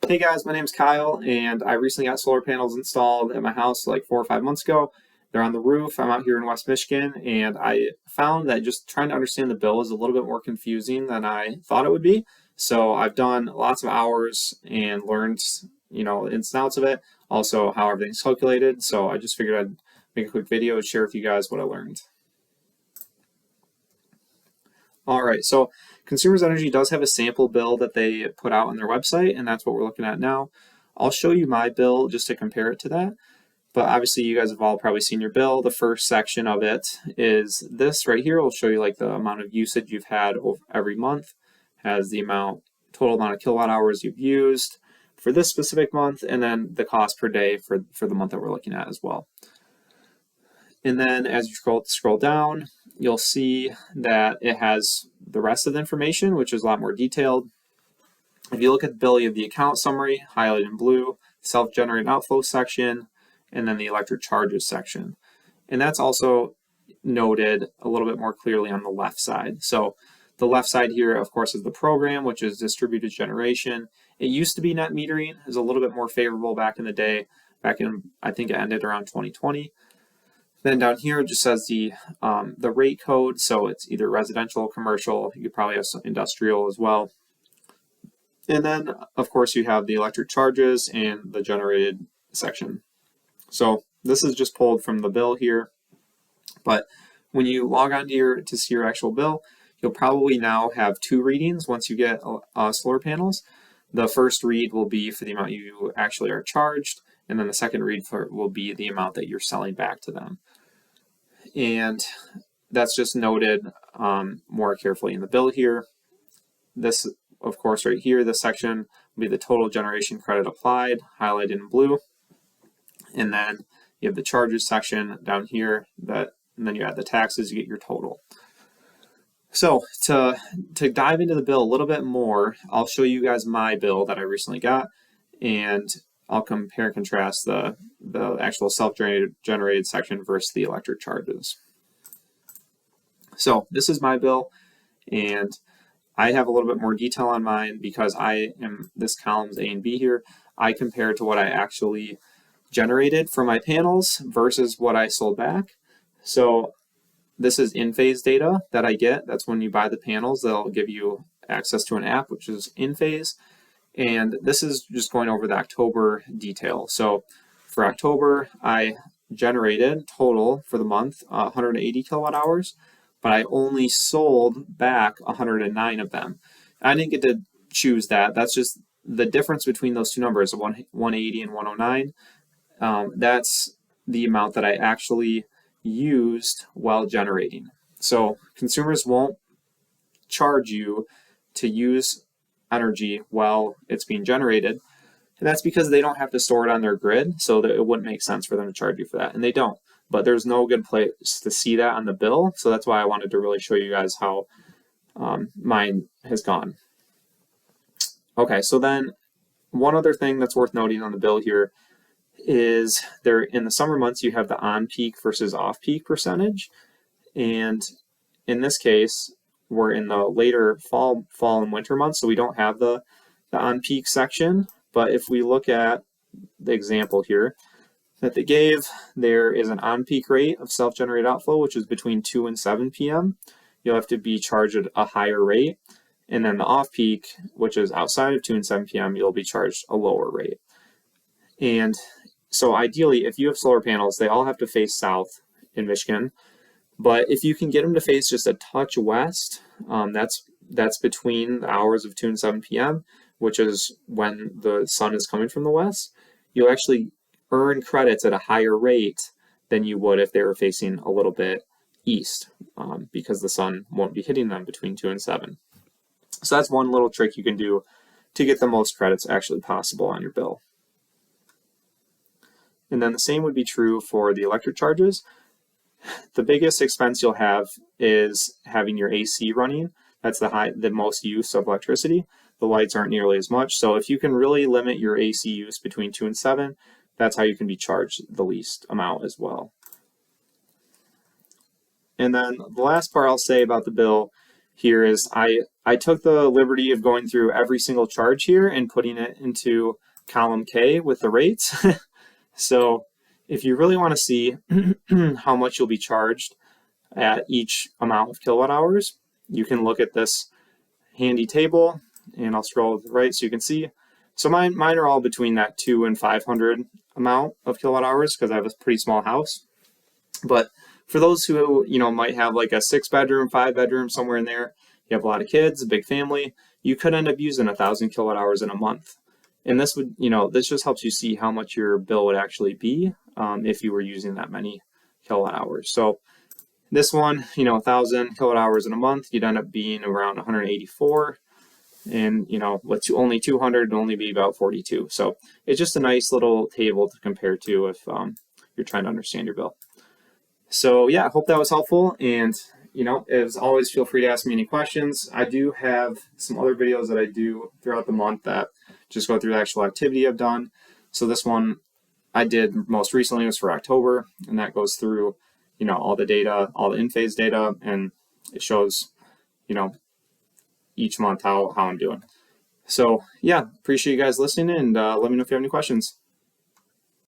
Hey guys, my name's Kyle, and I recently got solar panels installed at my house like 4 or 5 months ago. They're on the roof. I'm out here in West Michigan, and I found that just trying to understand the bill is a little bit more confusing than I thought it would be. So I've done lots of hours and learned, ins and outs of it, also how everything's calculated. So I just figured I'd make a quick video and share with you guys what I learned. All right, so Consumers Energy does have a sample bill that they put out on their website, and that's what we're looking at now. I'll show you my bill just to compare it to that. But obviously, you guys have all probably seen your bill. The first section of it is this right here. It'll show you like the amount of usage you've had every month, has the total amount of kilowatt hours you've used for this specific month, and then the cost per day for the month that we're looking at as well. And then as you scroll down, you'll see that it has the rest of the information, which is a lot more detailed. If you look at the bill, you have the account summary highlighted in blue, self-generated outflow section, and then the electric charges section. And that's also noted a little bit more clearly on the left side. So the left side here, of course, is the program, which is distributed generation. It used to be net metering. It was a little bit more favorable back in the day. I think it ended around 2020. Then down here it just says the rate code, so it's either residential, commercial. You could probably have some industrial as well. And then, of course, you have the electric charges and the generated section. So this is just pulled from the bill here. But when you log on to see your actual bill, you'll probably now have two readings once you get solar panels. The first read will be for the amount you actually are charged, and then the second read will be the amount that you're selling back to them. And that's just noted more carefully in the bill here. This, of course, right here, this section will be the total generation credit applied, highlighted in blue. And then you have the charges section down here, and then you add the taxes, you get your total. So to dive into the bill a little bit more, I'll show you guys my bill that I recently got, and I'll compare and contrast the actual self-generated section versus the electric charges. So this is my bill, and I have a little bit more detail on mine because this column's A and B here. I compare to what I actually generated from my panels versus what I sold back. So this is in-phase data that I get. That's when you buy the panels, they'll give you access to an app, which is in-phase. And this is just going over the October detail. So for October, I generated total for the month 180 kilowatt hours, but I only sold back 109 of them. I didn't get to choose that. That's just the difference between those two numbers, 180 and 109. That's the amount that I actually used while generating. So consumers won't charge you to use energy while it's being generated, and that's because they don't have to store it on their grid, so that it wouldn't make sense for them to charge you for that, and they don't. But there's no good place to see that on the bill, so that's why I wanted to really show you guys how mine has gone. Okay, so then one other thing that's worth noting on the bill here is there in the summer months you have the on-peak versus off-peak percentage, and in this case we're in the later fall and winter months, so we don't have the on-peak section. But if we look at the example here that they gave, there is an on-peak rate of self-generated outflow, which is between 2 and 7 p.m. You'll have to be charged at a higher rate. And then the off-peak, which is outside of 2 and 7 p.m., you'll be charged a lower rate. And so ideally, if you have solar panels, they all have to face south in Michigan. But if you can get them to face just a touch west, that's between the hours of 2 and 7 p.m., which is when the sun is coming from the west, you'll actually earn credits at a higher rate than you would if they were facing a little bit east, because the sun won't be hitting them between 2 and 7. So that's one little trick you can do to get the most credits actually possible on your bill. And then the same would be true for the electric charges. The biggest expense you'll have is having your AC running. That's the most use of electricity. The lights aren't nearly as much. So if you can really limit your AC use between 2 and 7, that's how you can be charged the least amount as well. And then the last part I'll say about the bill here is I I took the liberty of going through every single charge here and putting it into column K with the rates. So if you really want to see how much you'll be charged at each amount of kilowatt hours, you can look at this handy table, and I'll scroll to the right so you can see. So mine are all between that 200 and 500 amount of kilowatt hours because I have a pretty small house. But for those who might have like a 6-bedroom, 5-bedroom, somewhere in there, you have a lot of kids, a big family, you could end up using 1,000 kilowatt hours in a month. And this would, this just helps you see how much your bill would actually be if you were using that many kilowatt hours. So this one, 1,000 kilowatt hours in a month, you'd end up being around 184. And, with only 200, it'd only be about 42. So it's just a nice little table to compare to if you're trying to understand your bill. So yeah, I hope that was helpful. And, as always, feel free to ask me any questions. I do have some other videos that I do throughout the month that just go through the actual activity I've done. So this one I did most recently was for October, and that goes through, all the data, all the in-phase data, and it shows, each month how I'm doing. So yeah, appreciate you guys listening, and let me know if you have any questions.